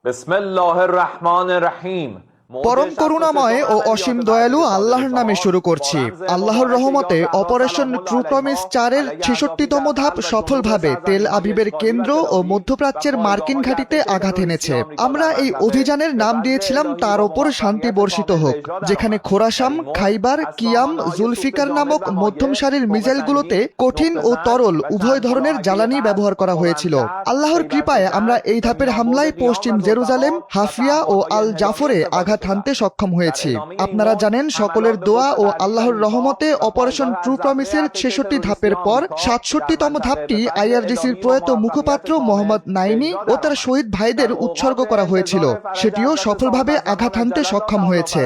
বিসমিল্লাহির রহমানির রহিম। পরম করুণাময় ও অসীম দয়ালু আল্লাহর নামে শুরু করছি। আল্লাহর রহমতে অপারেশন ট্রু প্রমিস 4-এর 66তম ধাপ সফলভাবে তেল আবিবের কেন্দ্র ও মধ্যপ্রাচ্যের মার্কিন ঘাঁটিতে আঘাত এনেছে। আমরা এই অভিযানের নাম দিয়েছিলাম তার ওপর শান্তি বর্ষিত হোক, যেখানে খোরাসাম, খাইবার, কিয়াম, জুলফিকার নামক মধ্যম সারির মিসাইলগুলোতে কঠিন ও তরল উভয় ধরনের জ্বালানি ব্যবহার করা হয়েছিল। আল্লাহর কৃপায় আমরা এই ধাপের হামলায় পশ্চিম জেরুজালেম, হাফিয়া ও আল জাফরে আঘাত হানতে সক্ষম হয়েছি। আপনারা জানেন, সকলের দোয়া ও আল্লাহর রহমতে অপারেশন ট্রু প্রমিসের 66 ধাপের পর 67তম ধাপটি আইআরজিসির প্রয়াত মুখপাত্র মোহাম্মদ নাইমি ও তার শহীদ ভাইদের উৎসর্গ করা হয়েছিল। সেটিও সফলভাবে আঘাত হানতে সক্ষম হয়েছে।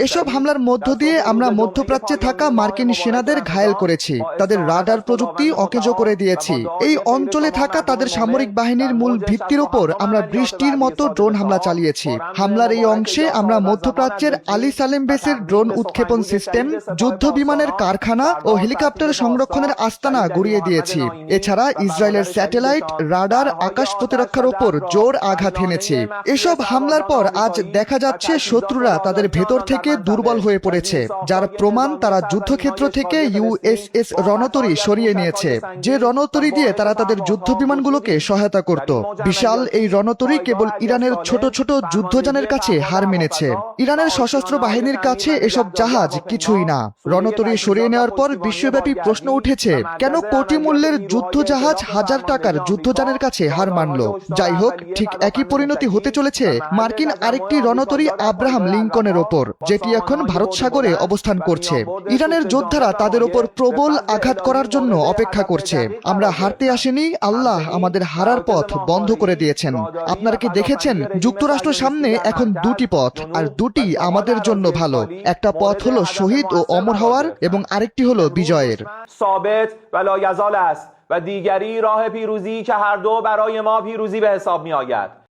এসব হামলার মধ্য দিয়ে আমরা মধ্যপ্রাচ্যে থাকা মার্কিন সেনাদের ঘায়েল করেছি, তাদের রাডার প্রযুক্তি অকেজো করে দিয়েছি। এই অঞ্চলে থাকা তাদের সামরিক বাহিনীর মূল ভিত্তির উপর আমরা বৃষ্টির মতো ড্রোন হামলা চালিয়েছি। হামলার এই অংশে আমরা মধ্যপ্রাচ্যের আলী সালেম বেসের ড্রোন উৎক্ষেপণ সিস্টেম, যুদ্ধ বিমানের কারখানা ও হেলিকপ্টার সংরক্ষণের আস্তানা গুড়িয়ে দিয়েছি। এছাড়া ইসরায়েলের স্যাটেলাইট, রাডার, আকাশ প্রতিরক্ষার উপর জোর আঘাত হেনেছি। এসব হামলার পর আজ দেখা যাচ্ছে শত্রুরা তাদের ভেতর থেকে দুর্বল হয়ে পড়েছে, যার প্রমাণ তারা যুদ্ধক্ষেত্র থেকে ইউএসএস রণতরী সরিয়ে নিয়েছে, যে রণতরী দিয়ে তারা তাদের যুদ্ধ বিমানগুলোকে সহায়তা করত। বিশাল এই রণতরী কেবল ইরানের ছোট ছোট যুদ্ধযানের কাছে হার মেনেছে। ইরানের সশস্ত্র বাহিনীর কাছে এসব জাহাজ কিছুই না। রণতরী সরিয়ে নেওয়ার পর বিশ্বব্যাপী প্রশ্ন উঠেছে, কেন কোটি মূল্যের যুদ্ধ জাহাজ হাজার টাকার যুদ্ধযানের কাছে হার মানল? যাই হোক, ঠিক একই পরিণতি হতে চলেছে মার্কিন আরেকটি রণতরী আব্রাহাম লিঙ্কনের ওপর, যেটি এখন ভারত সাগরে অবস্থান করছে। ইরানের যোদ্ধারা তাদের উপর প্রবল আঘাত করার জন্য অপেক্ষা করছে। আমরা হারতে আসিনি, আল্লাহ আমাদের হারার পথ বন্ধ করে দিয়েছেন। আপনারা কি দেখেছেন, যুক্তরাষ্ট্র সামনে এখন দুটি পথ, আর দুটি আমাদের জন্য ভালো। একটা পথ হলো শহীদ ও অমর হওয়ার, এবং আরেকটি হলো বিজয়ের। و دیگری راه پیروزی که هر دو برای ما پیروزی به حساب می آید.